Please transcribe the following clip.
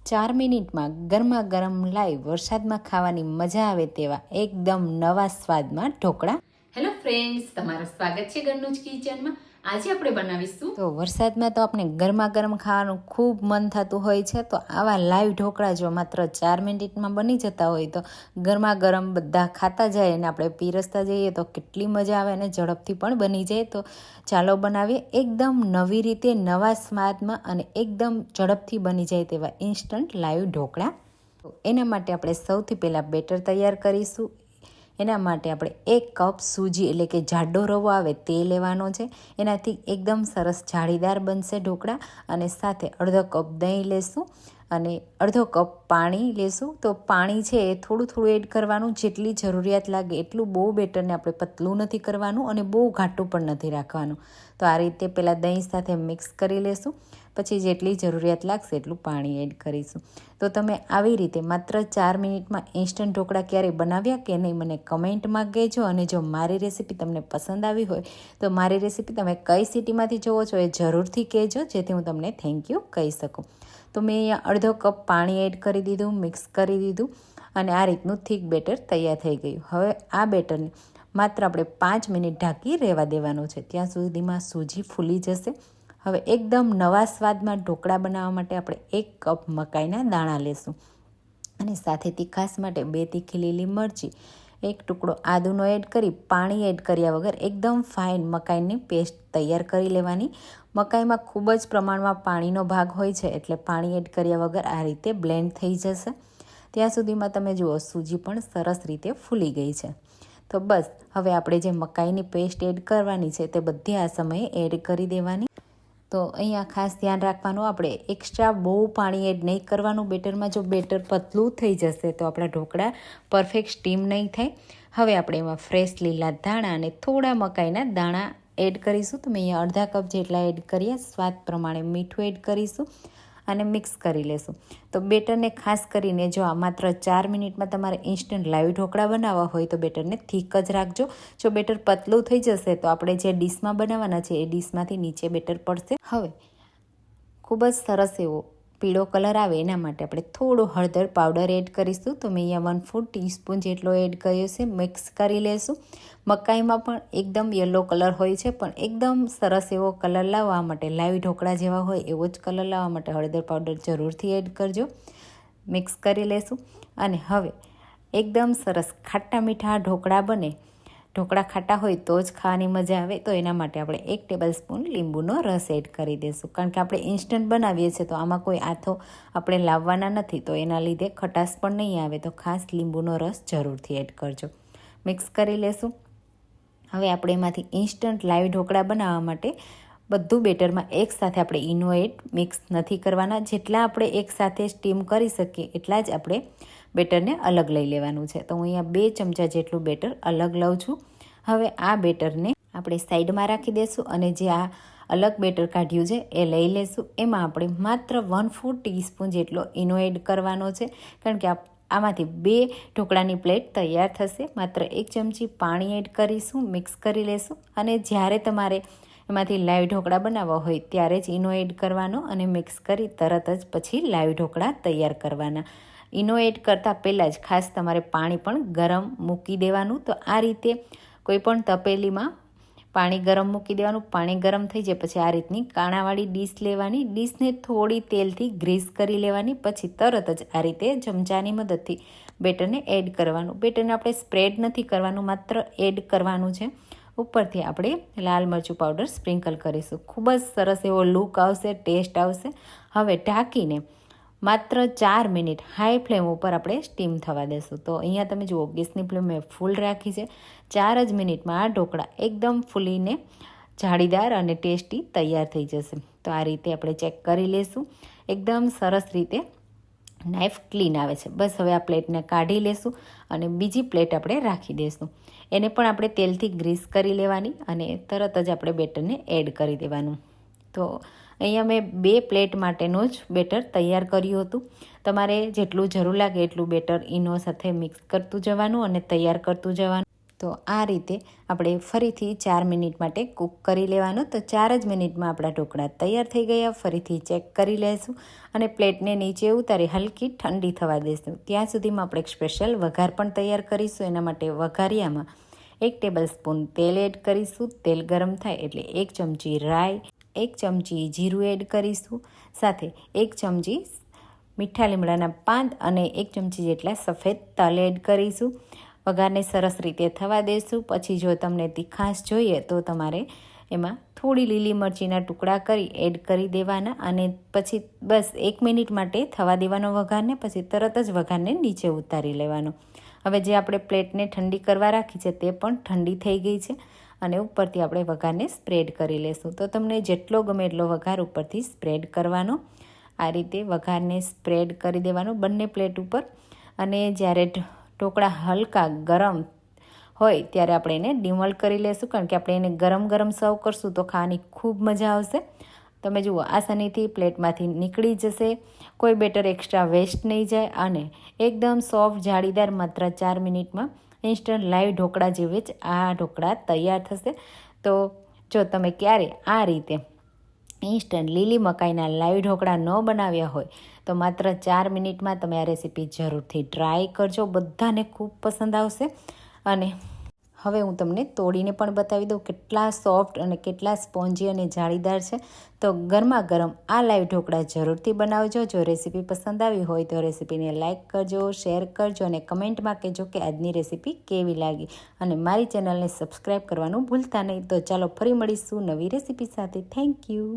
4 મિનિટમાં ગરમા ગરમ લાઈવ વરસાદમાં ખાવાની મજા આવે તેવા એકદમ નવા સ્વાદમાં ઢોકળા. હેલો ફ્રેન્ડ્સ, તમારું સ્વાગત છે ઘરનું જ કિચનમાં. આજે આપણે બનાવીશું તો વરસાદમાં તો આપણે ગરમા ગરમ ખાવાનું ખૂબ મન થતું હોય છે. તો આવા લાઈવ ઢોકળા જો માત્ર 4 મિનિટમાં બની જતા હોય તો ગરમા ગરમ બધા ખાતા જાય અને આપણે પીરસતા જઈએ તો કેટલી મજા આવે અને ઝડપથી પણ બની જાય. તો ચાલો બનાવીએ એકદમ નવી રીતે, નવા સ્વાદમાં અને એકદમ ઝડપથી બની જાય તેવા ઇન્સ્ટન્ટ લાઈવ ઢોકળા. તો એના માટે આપણે સૌથી પહેલાં બેટર તૈયાર કરીશું. એના માટે આપણે 1 કપ સૂજી એટલે કે જાડો રવો આવે તે લેવાનો છે. એનાથી એકદમ સરસ જાળીદાર બનશે ઢોકળા. અને સાથે અડધો કપ દહીં લેશું અને અડધો કપ પાણી લેશું. તો પાણી છે એ થોડું થોડું એડ કરવાનું, જેટલી જરૂરિયાત લાગે એટલું. બહુ બેટરને આપણે પતલું નથી કરવાનું અને બહુ ઘાટું પણ નથી રાખવાનું. તો આ રીતે પહેલાં દહીં સાથે મિક્સ કરી લેશું, પછી જેટલી જરૂરિયાત લાગશે એટલું પાણી એડ કરીશું. તો તમે આવી રીતે માત્ર 4 મિનિટમાં ઇન્સ્ટન્ટ ઢોકળા ક્યારેય બનાવ્યા કે નહીં મને કમેન્ટમાં કહેજો. અને જો મારી રેસીપી તમને પસંદ આવી હોય તો મારી રેસીપી તમે કઈ સિટીમાંથી જોવો છો એ જરૂરથી કહેજો, જેથી હું તમને થેન્ક યુ કહી શકું. તો મેં અહીંયા અડધો કપ પાણી એડ કરી દીધું, મિક્સ કરી દીધું અને આ રીતનું થીક બેટર તૈયાર થઈ ગયું. હવે આ બેટરને માત્ર આપણે 5 મિનિટ ઢાંકી રહેવા દેવાનું છે, ત્યાં સુધીમાં સૂજી ફૂલી જશે. હવે એકદમ નવા સ્વાદમાં ઢોકળા બનાવવા માટે આપણે 1 કપ મકાઈના દાણા લેશું અને સાથે તીખાશ માટે 2 તીખી લીલી મરચી, 1 ટુકડો આદુનો એડ કરી પાણી એડ કર્યા વગર એકદમ ફાઇન મકાઈની પેસ્ટ તૈયાર કરી લેવાની. મકાઈમાં ખૂબ જ પ્રમાણમાં પાણીનો ભાગ હોય છે, એટલે પાણી એડ કર્યા વગર આ રીતે બ્લેન્ડ થઈ જશે. ત્યાં સુધીમાં તમે જુઓ સૂજી પણ સરસ રીતે ફૂલી ગઈ છે. તો બસ હવે આપણે જે મકાઈની પેસ્ટ એડ કરવાની છે તે બધી આ સમયે એડ કરી દેવાની. તો અહીંયા ખાસ ધ્યાન રાખવાનું, આપણે એક્સ્ટ્રા બહુ પાણી એડ નહીં કરવાનું બેટરમાં. જો બેટર પતલું થઈ જશે તો આપણા ઢોકળા પરફેક્ટ સ્ટીમ નહીં થાય. હવે આપણે એમાં ફ્રેશ લીલા ધાણા અને થોડા મકાઈના દાણા એડ કરીશું. તો મેં અહીંયા અડધા કપ જેટલા એડ કર્યા. સ્વાદ પ્રમાણે મીઠું એડ કરીશું અને મિક્સ કરી લેશું. તો બેટરને ખાસ કરીને જો આ માત્ર 4 મિનિટમાં તમારે ઇન્સ્ટન્ટ લાઈવ ઢોકળા બનાવવા હોય તો બેટરને થીક જ રાખજો. જો બેટર પતલું થઈ જશે તો આપણે જે ડીશમાં બનાવવાના છે એ ડીશમાંથી નીચે બેટર પડશે. હવે ખૂબ જ સરસ એવો પીળો કલર આવે એના માટે આપણે થોડો હળદર પાવડર એડ કરીશું. તો મેં અહીંયા 1/4 ટીસ્પૂન જેટલો એડ કર્યો છે. મિક્સ કરી લેશું. મકાઈમાં પણ એકદમ યલો કલર હોય છે, પણ એકદમ સરસ એવો કલર લાવવા માટે, લાઈવ ઢોકળા જેવા હોય એવો જ કલર લાવવા માટે હળદર પાવડર જરૂરથી એડ કરજો. મિક્સ કરી લેશું અને હવે એકદમ સરસ ખાટા મીઠા ઢોકળા બને. ઢોકળા ખાટા હોય તો જ ખાવાની મજા આવે. તો એના માટે આપણે 1 ટેબલસ્પૂન લીંબુનો રસ એડ કરી દઈશું, કારણ કે આપણે ઇન્સ્ટન્ટ બનાવીએ છીએ તો આમાં કોઈ આથો આપણે લાવવાના નથી, તો એના લીધે ખટાશ પણ નહીં આવે. તો ખાસ લીંબુનો રસ જરૂરથી એડ કરજો. મિક્સ કરી લેશું. હવે આપણે એમાંથી ઇન્સ્ટન્ટ લાઈવ ઢોકળા બનાવવા માટે બધું બેટરમાં એકસાથે આપણે ઈનો એડ મિક્સ નથી કરવાના. જેટલા આપણે એકસાથે સ્ટીમ કરી શકીએ એટલા જ આપણે બેટરને અલગ લઈ લેવાનું છે. તો હું અહીંયા 2 ચમચા જેટલું બેટર અલગ લઉં છું. હવે આ બેટરને આપણે સાઈડમાં રાખી દઈશું અને જે આ અલગ બેટર કાઢ્યું છે એ લઈ લેશું. એમાં આપણે માત્ર 1/4 ટીસ્પૂન જેટલો ઈનો એડ કરવાનો છે, કારણ કે આમાંથી 2 ઢોકળાની પ્લેટ તૈયાર થશે. માત્ર 1 ચમચી પાણી એડ કરીશું, મિક્સ કરી લેશું અને જ્યારે તમારે એમાંથી લાઈવ ઢોકળા બનાવવા હોય ત્યારે જ ઈનો એડ કરવાનો અને મિક્સ કરી તરત જ પછી લાઈવ ઢોકળા તૈયાર કરવાના. ઈનો એડ કરતાં પહેલાં જ ખાસ તમારે પાણી પણ ગરમ મૂકી દેવાનું. તો આ રીતે કોઈ પણ તપેલીમાં પાણી ગરમ મૂકી દેવાનું. પાણી ગરમ થઈ જાય પછી આ રીતની કાણાવાળી ડીશ લેવાની. ડીશને થોડી તેલથી ગ્રીસ કરી લેવાની. પછી તરત જ આ રીતે ચમચાની મદદથી બેટરને એડ કરવાનું. બેટરને આપણે સ્પ્રેડ નથી કરવાનું, માત્ર એડ કરવાનું છે. ઉપરથી આપણે લાલ મરચું પાવડર સ્પ્રિંકલ કરીશું. ખૂબ જ સરસ એવો લુક આવશે, ટેસ્ટ આવશે. હવે ઢાંકીને માત્ર 4 મિનિટ હાઈ ફ્લેમ ઉપર આપણે સ્ટીમ થવા દેશું. તો અહીંયા તમે જુઓ ગેસની ફ્લેમ મેં ફૂલ રાખી છે. 4 જ મિનિટમાં આ ઢોકળા એકદમ ફૂલીને જાળીદાર અને ટેસ્ટી તૈયાર થઈ જશે. તો આ રીતે આપણે ચેક કરી લેશું. એકદમ સરસ રીતે નાઇફ ક્લીન આવે છે. બસ હવે આ પ્લેટને કાઢી લેશું અને બીજી પ્લેટ આપણે રાખી દઈશું. એને પણ આપણે તેલથી ગ્રીસ કરી લેવાની અને તરત જ આપણે બેટરને એડ કરી દેવાનું. તો અહીંયા મેં 2 પ્લેટ માટેનું જ બેટર તૈયાર કર્યું હતું. તમારે જેટલું જરૂર લાગે એટલું બેટર ઈનો સાથે મિક્સ કરતું જવાનું અને તૈયાર કરતું જવાનું. તો આ રીતે આપણે ફરીથી 4 મિનિટ માટે કૂક કરી લેવાનું. તો 4 જ મિનિટમાં આપણા ઢોકળા તૈયાર થઈ ગયા. ફરીથી ચેક કરી લઈશું અને પ્લેટને નીચે ઉતારી હલકી ઠંડી થવા દઈશું. ત્યાં સુધીમાં આપણે એક સ્પેશિયલ વઘાર પણ તૈયાર કરીશું. એના માટે વઘારિયામાં 1 ટેબલ સ્પૂન તેલ એડ કરીશું. તેલ ગરમ થાય એટલે 1 ચમચી રાઈ, 1 ચમચી જીરું એડ કરીશું. સાથે 1 ચમચી મીઠા લીમડાના પાન અને 1 ચમચી જેટલા સફેદ તલ એડ કરીશું. વઘારને સરસ રીતે થવા દઈશું. પછી જો તમને તીખાશ જોઈએ તો તમારે એમાં થોડી લીલી મરચીના ટુકડા કરી એડ કરી દેવાના અને પછી બસ 1 મિનિટ માટે થવા દેવાનો વઘારને. પછી તરત જ વઘારને નીચે ઉતારી લેવાનો. હવે જે આપણે પ્લેટને ઠંડી કરવા રાખી છે તે પણ ઠંડી થઈ ગઈ છે અને ઉપરથી આપણે વઘારને સ્પ્રેડ કરી લેશું. તો તમને જેટલો ગમે એટલો વઘાર ઉપરથી સ્પ્રેડ કરવાનો. આ રીતે વઘારને સ્પ્રેડ કરી દેવાનો બંને પ્લેટ ઉપર. અને જ્યારે ઢોકળા હલકા ગરમ હોય ત્યારે આપણે એને ડિમોલ્ડ કરી લેશું, કારણ કે આપણે એને ગરમ ગરમ સર્વ કરશું તો ખાવાની ખૂબ મજા આવશે. તમે જુઓ આસાનીથી પ્લેટમાંથી નીકળી જશે, કોઈ બેટર એક્સ્ટ્રા વેસ્ટ નહીં જાય અને એકદમ સોફ્ટ જાળીદાર માત્ર 4 મિનિટમાં ઇન્સ્ટન્ટ લાઈવ ઢોકળા જેવી જ આ ઢોકળા તૈયાર થશે. તો જો તમે ક્યારે આ રીતે ઇન્સ્ટન્ટ લીલી મકાઈના લાઈવ ઢોકળા ન બનાવ્યા હોય તો માત્ર 4 મિનિટમાં તમે આ રેસીપી જરૂરથી ટ્રાય કરજો. બધાને ખૂબ પસંદ આવશે. અને હવે હું તમને તોડીને પણ બતાવી દઉં કેટલા સોફ્ટ અને કેટલા સ્પોન્જી અને જાળીદાર છે. તો ગરમા ગરમ આ લાઈવ ઢોકળા જરૂરથી બનાવજો. જો રેસીપી પસંદ આવી હોય તો રેસીપીને લાઇક કરજો, શેર કરજો અને કમેન્ટમાં કહેજો કે આજની રેસીપી કેવી લાગી. અને મારી ચેનલને સબસ્ક્રાઈબ કરવાનું ભૂલતા નહીં. તો ચાલો ફરી મળીશું નવી રેસીપી સાથે. Thank you.